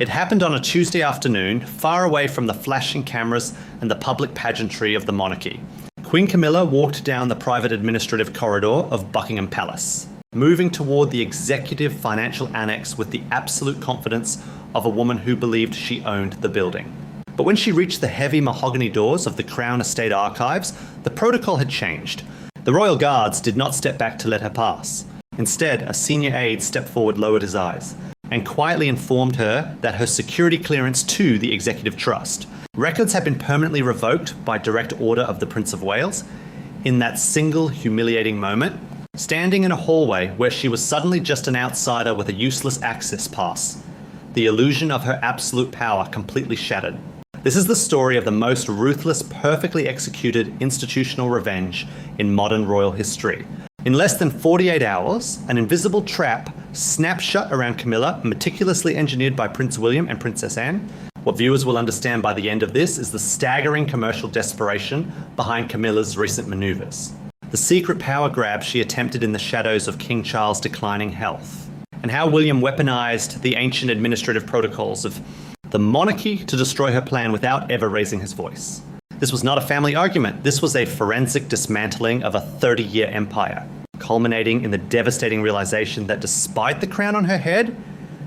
It happened on a Tuesday afternoon, far away from the flashing cameras and the public pageantry of the monarchy. Queen Camilla walked down the private administrative corridor of Buckingham Palace, moving toward the executive financial annex with the absolute confidence of a woman who believed she owned the building. But when she reached the heavy mahogany doors of the Crown Estate Archives, the protocol had changed. The royal guards did not step back to let her pass. Instead, a senior aide stepped forward, lowered his eyes, and quietly informed her that her security clearance to the Executive Trust records had been permanently revoked by direct order of the Prince of Wales. In that single humiliating moment, standing in a hallway where she was suddenly just an outsider with a useless access pass, the illusion of her absolute power completely shattered. This is the story of the most ruthless, perfectly executed institutional revenge in modern royal history. In less than 48 hours, an invisible trap snapped shut around Camilla, meticulously engineered by Prince William and Princess Anne. What viewers will understand by the end of this is the staggering commercial desperation behind Camilla's recent maneuvers, the secret power grab she attempted in the shadows of King Charles' declining health, and how William weaponized the ancient administrative protocols of the monarchy to destroy her plan without ever raising his voice. This was not a family argument. This was a forensic dismantling of a 30-year empire, culminating in the devastating realization that despite the crown on her head,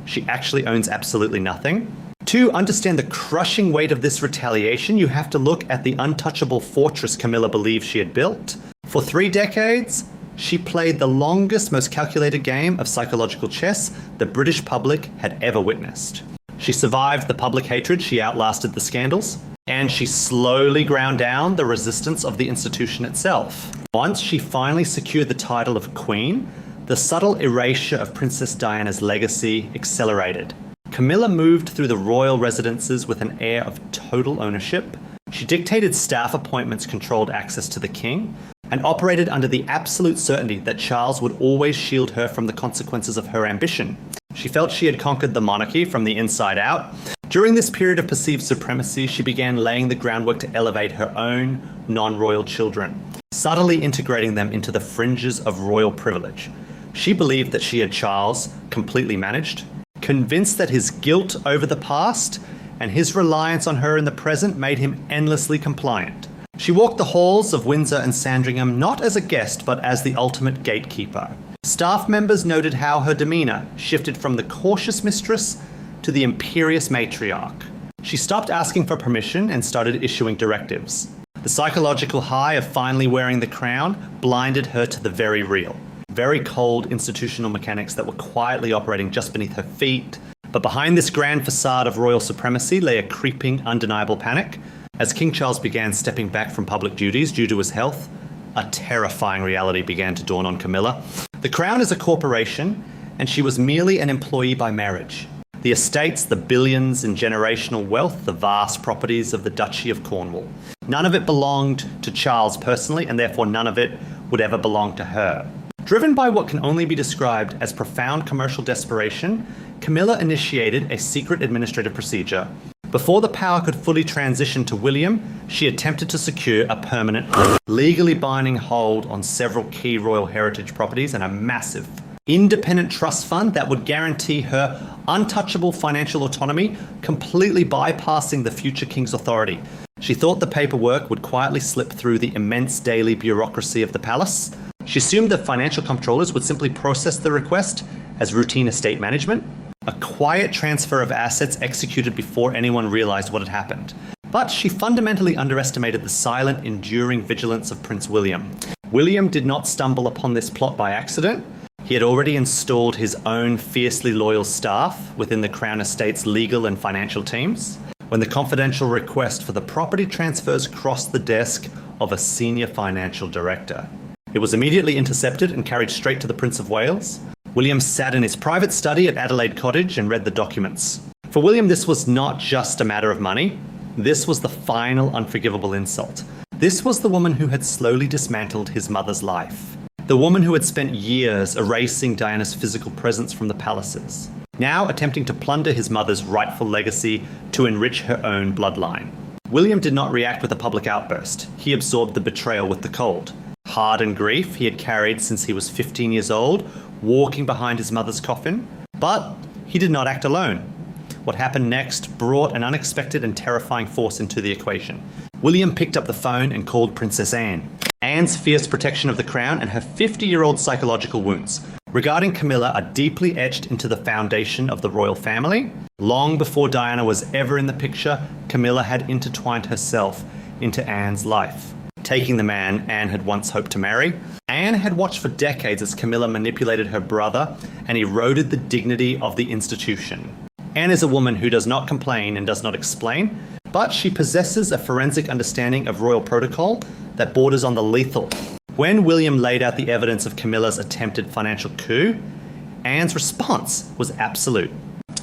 she actually owns absolutely nothing. To understand the crushing weight of this retaliation, you have to look at the untouchable fortress Camilla believed she had built. For 3 decades, she played the longest, most calculated game of psychological chess the British public had ever witnessed. She survived the public hatred, she outlasted the scandals, and she slowly ground down the resistance of the institution itself. Once she finally secured the title of Queen, the subtle erasure of Princess Diana's legacy accelerated. Camilla moved through the royal residences with an air of total ownership. She dictated staff appointments, controlled access to the king, and operated under the absolute certainty that Charles would always shield her from the consequences of her ambition. She felt she had conquered the monarchy from the inside out. During this period of perceived supremacy, she began laying the groundwork to elevate her own non-royal children, subtly integrating them into the fringes of royal privilege. She believed that she had Charles completely managed, convinced that his guilt over the past and his reliance on her in the present made him endlessly compliant. She walked the halls of Windsor and Sandringham not as a guest, but as the ultimate gatekeeper. Staff members noted how her demeanor shifted from the cautious mistress to the imperious matriarch. She stopped asking for permission and started issuing directives. The psychological high of finally wearing the crown blinded her to the very real, very cold institutional mechanics that were quietly operating just beneath her feet. But behind this grand facade of royal supremacy lay a creeping, undeniable panic. As King Charles began stepping back from public duties due to his health, a terrifying reality began to dawn on Camilla. The crown is a corporation, and she was merely an employee by marriage. The estates, the billions in generational wealth, the vast properties of the Duchy of Cornwall. None of it belonged to Charles personally, and therefore none of it would ever belong to her. Driven by what can only be described as profound commercial desperation, Camilla initiated a secret administrative procedure. Before the power could fully transition to William, she attempted to secure a permanent, legally binding hold on several key royal heritage properties and a massive, independent trust fund that would guarantee her untouchable financial autonomy, completely bypassing the future king's authority. She thought the paperwork would quietly slip through the immense daily bureaucracy of the palace. She assumed that financial controllers would simply process the request as routine estate management, a quiet transfer of assets executed before anyone realized what had happened. But she fundamentally underestimated the silent, enduring vigilance of Prince William. William did not stumble upon this plot by accident. He had already installed his own fiercely loyal staff within the Crown Estate's legal and financial teams. When the confidential request for the property transfers crossed the desk of a senior financial director, it was immediately intercepted and carried straight to the Prince of Wales. William sat in his private study at Adelaide Cottage and read the documents. For William, this was not just a matter of money. This was the final unforgivable insult. This was the woman who had slowly dismantled his mother's life. The woman who had spent years erasing Diana's physical presence from the palaces, now attempting to plunder his mother's rightful legacy to enrich her own bloodline. William did not react with a public outburst. He absorbed the betrayal with the cold. Hardened grief he had carried since he was 15 years old, walking behind his mother's coffin. But he did not act alone. What happened next brought an unexpected and terrifying force into the equation. William picked up the phone and called Princess Anne. Anne's fierce protection of the crown and her 50-year-old psychological wounds regarding Camilla are deeply etched into the foundation of the royal family. Long before Diana was ever in the picture, Camilla had intertwined herself into Anne's life. Taking the man Anne had once hoped to marry, Anne had watched for decades as Camilla manipulated her brother and eroded the dignity of the institution. Anne is a woman who does not complain and does not explain, but she possesses a forensic understanding of royal protocol that borders on the lethal. When William laid out the evidence of Camilla's attempted financial coup, Anne's response was absolute.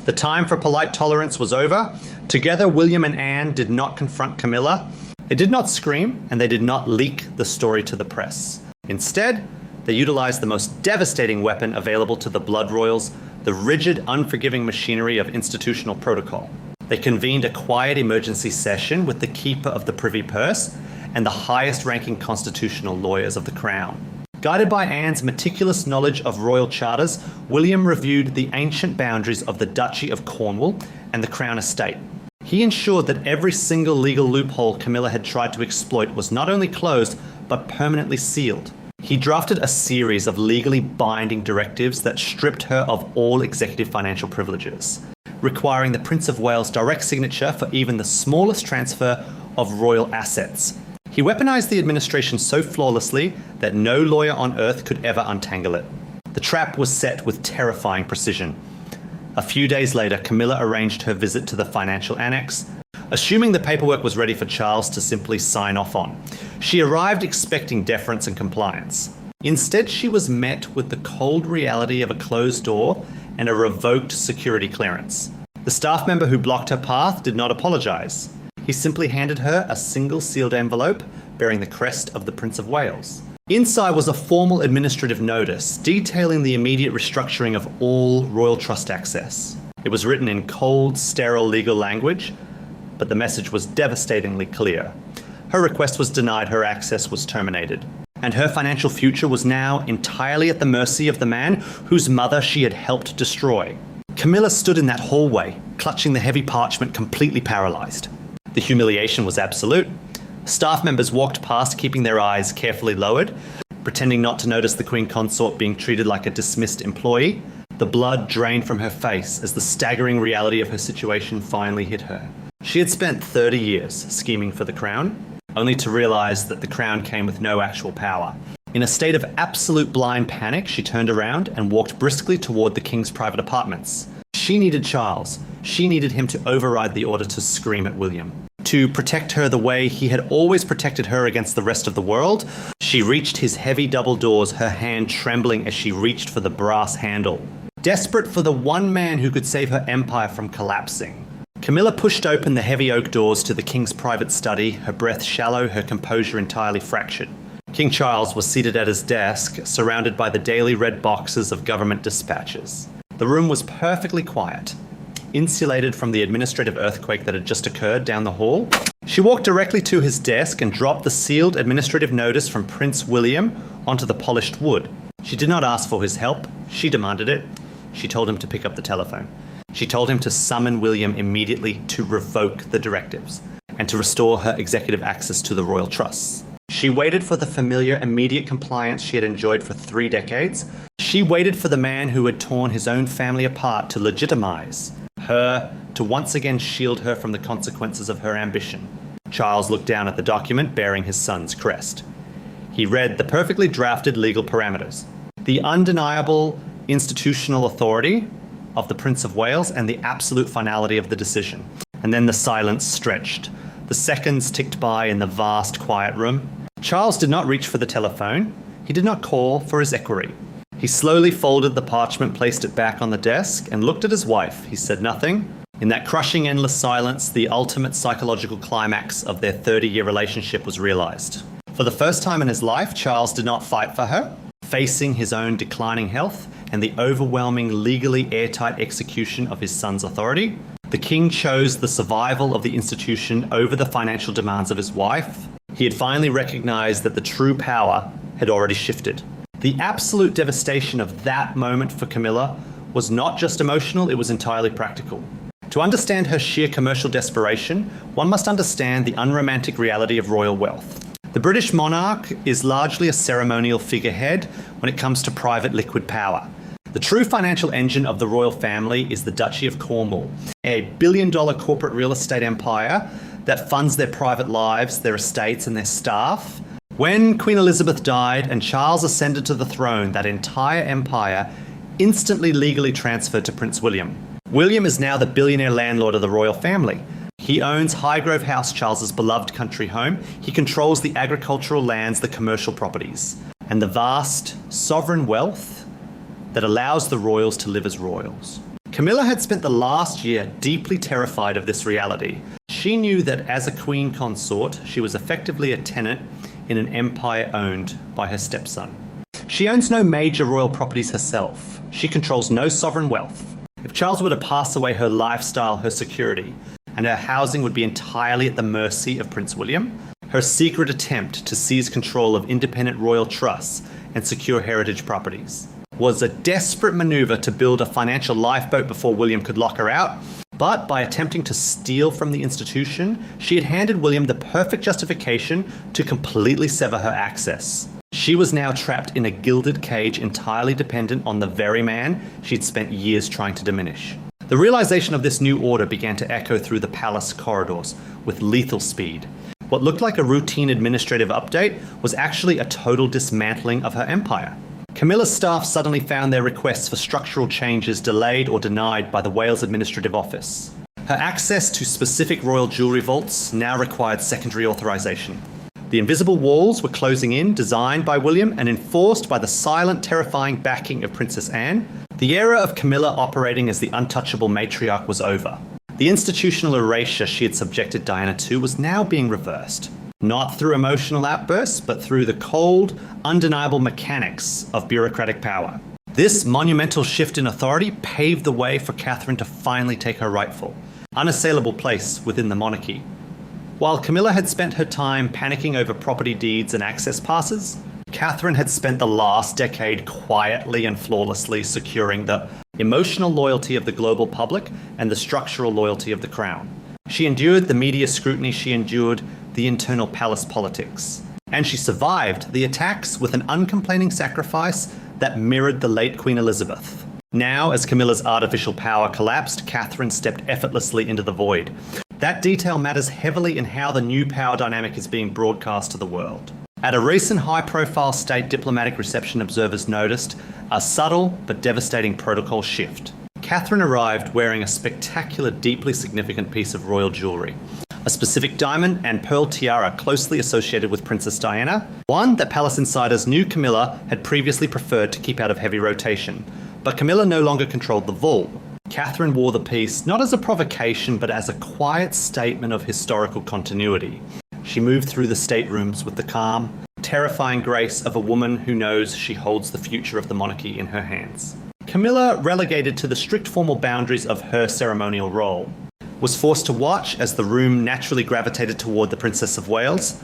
The time for polite tolerance was over. Together, William and Anne did not confront Camilla. They did not scream, and they did not leak the story to the press. Instead, they utilized the most devastating weapon available to the blood royals, the rigid, unforgiving machinery of institutional protocol. They convened a quiet emergency session with the keeper of the privy purse and the highest-ranking constitutional lawyers of the crown. Guided by Anne's meticulous knowledge of royal charters, William reviewed the ancient boundaries of the Duchy of Cornwall and the Crown Estate. He ensured that every single legal loophole Camilla had tried to exploit was not only closed, but permanently sealed. He drafted a series of legally binding directives that stripped her of all executive financial privileges, requiring the Prince of Wales' direct signature for even the smallest transfer of royal assets. He weaponized the administration so flawlessly that no lawyer on earth could ever untangle it. The trap was set with terrifying precision. A few days later, Camilla arranged her visit to the financial annex, assuming the paperwork was ready for Charles to simply sign off on. She arrived expecting deference and compliance. Instead, she was met with the cold reality of a closed door and a revoked security clearance. The staff member who blocked her path did not apologize. He simply handed her a single sealed envelope bearing the crest of the Prince of Wales. Inside was a formal administrative notice detailing the immediate restructuring of all royal trust access. It was written in cold, sterile legal language, but the message was devastatingly clear. Her request was denied, her access was terminated, and her financial future was now entirely at the mercy of the man whose mother she had helped destroy. Camilla stood in that hallway, clutching the heavy parchment, completely paralyzed. The humiliation was absolute. Staff members walked past, keeping their eyes carefully lowered, pretending not to notice the Queen Consort being treated like a dismissed employee. The blood drained from her face as the staggering reality of her situation finally hit her. She had spent 30 years scheming for the crown, only to realize that the crown came with no actual power. In a state of absolute blind panic, she turned around and walked briskly toward the king's private apartments. She needed Charles. She needed him to override the order to scream at William. To protect her the way he had always protected her against the rest of the world, she reached his heavy double doors, her hand trembling as she reached for the brass handle. Desperate for the one man who could save her empire from collapsing, Camilla pushed open the heavy oak doors to the king's private study, her breath shallow, her composure entirely fractured. King Charles was seated at his desk, surrounded by the daily red boxes of government dispatches. The room was perfectly quiet, insulated from the administrative earthquake that had just occurred down the hall. She walked directly to his desk and dropped the sealed administrative notice from Prince William onto the polished wood. She did not ask for his help. She demanded it. She told him to pick up the telephone. She told him to summon William immediately to revoke the directives and to restore her executive access to the royal trusts. She waited for the familiar, immediate compliance she had enjoyed for 3 decades. She waited for the man who had torn his own family apart to legitimize her, to once again shield her from the consequences of her ambition. Charles looked down at the document bearing his son's crest. He read the perfectly drafted legal parameters, the undeniable institutional authority of the Prince of Wales, and the absolute finality of the decision. And then the silence stretched. The seconds ticked by in the vast, quiet room. Charles did not reach for the telephone. He did not call for his equerry. He slowly folded the parchment, placed it back on the desk, and looked at his wife. He said nothing. In that crushing, endless silence, the ultimate psychological climax of their 30-year relationship was realized. For the first time in his life, Charles did not fight for her. Facing his own declining health and the overwhelming, legally airtight execution of his son's authority, the king chose the survival of the institution over the financial demands of his wife. He had finally recognized that the true power had already shifted. The absolute devastation of that moment for Camilla was not just emotional, it was entirely practical. To understand her sheer commercial desperation, one must understand the unromantic reality of royal wealth. The British monarch is largely a ceremonial figurehead when it comes to private liquid power. The true financial engine of the royal family is the Duchy of Cornwall, a billion-dollar corporate real estate empire that funds their private lives, their estates, and their staff. When Queen Elizabeth died and Charles ascended to the throne, that entire empire instantly legally transferred to Prince William. William is now the billionaire landlord of the royal family. He owns Highgrove House, Charles's beloved country home. He controls the agricultural lands, the commercial properties, and the vast sovereign wealth that allows the royals to live as royals. Camilla had spent the last year deeply terrified of this reality. She knew that as a queen consort, she was effectively a tenant in an empire owned by her stepson. She owns no major royal properties herself. She controls no sovereign wealth. If Charles were to pass away, her lifestyle, her security, and her housing would be entirely at the mercy of Prince William. Her secret attempt to seize control of independent royal trusts and secure heritage properties was a desperate maneuver to build a financial lifeboat before William could lock her out. But by attempting to steal from the institution, she had handed William the perfect justification to completely sever her access. She was now trapped in a gilded cage entirely dependent on the very man she'd spent years trying to diminish. The realization of this new order began to echo through the palace corridors with lethal speed. What looked like a routine administrative update was actually a total dismantling of her empire. Camilla's staff suddenly found their requests for structural changes delayed or denied by the Wales Administrative Office. Her access to specific royal jewellery vaults now required secondary authorization. The invisible walls were closing in, designed by William and enforced by the silent, terrifying backing of Princess Anne. The era of Camilla operating as the untouchable matriarch was over. The institutional erasure she had subjected Diana to was now being reversed. Not through emotional outbursts, but through the cold, undeniable mechanics of bureaucratic power. This monumental shift in authority paved the way for Catherine to finally take her rightful, unassailable place within the monarchy. While Camilla had spent her time panicking over property deeds and access passes, Catherine had spent the last decade quietly and flawlessly securing the emotional loyalty of the global public and the structural loyalty of the crown. She endured the media scrutiny, she endured the internal palace politics, and she survived the attacks with an uncomplaining sacrifice that mirrored the late Queen Elizabeth. Now, as Camilla's artificial power collapsed, Catherine stepped effortlessly into the void. That detail matters heavily in how the new power dynamic is being broadcast to the world. At a recent high-profile state diplomatic reception, observers noticed a subtle but devastating protocol shift. Catherine arrived wearing a spectacular, deeply significant piece of royal jewellery. A specific diamond and pearl tiara closely associated with Princess Diana, one that palace insiders knew Camilla had previously preferred to keep out of heavy rotation. But Camilla no longer controlled the vault. Catherine wore the piece not as a provocation, but as a quiet statement of historical continuity. She moved through the staterooms with the calm, terrifying grace of a woman who knows she holds the future of the monarchy in her hands. Camilla, relegated to the strict formal boundaries of her ceremonial role, was forced to watch as the room naturally gravitated toward the Princess of Wales.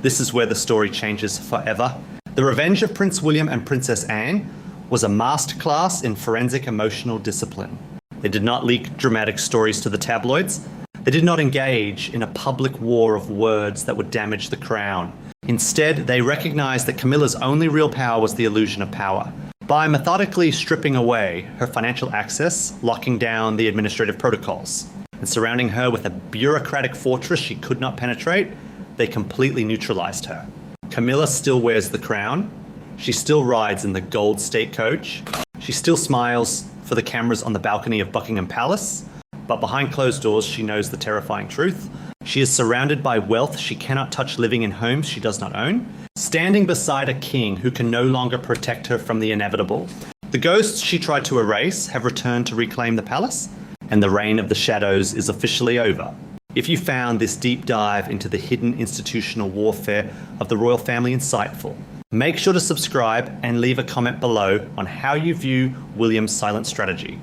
This is where the story changes forever. The Revenge of Prince William and Princess Anne was a masterclass in forensic emotional discipline. They did not leak dramatic stories to the tabloids. They did not engage in a public war of words that would damage the crown. Instead, they recognized that Camilla's only real power was the illusion of power. By methodically stripping away her financial access, locking down the administrative protocols, and surrounding her with a bureaucratic fortress she could not penetrate, they completely neutralized her. Camilla still wears the crown. She still rides in the gold state coach. She still smiles for the cameras on the balcony of Buckingham Palace. But behind closed doors, she knows the terrifying truth. She is surrounded by wealth she cannot touch, living in homes she does not own, standing beside a king who can no longer protect her from the inevitable. The ghosts she tried to erase have returned to reclaim the palace, and the reign of the shadows is officially over. If you found this deep dive into the hidden institutional warfare of the royal family insightful, make sure to subscribe and leave a comment below on how you view William's silent strategy.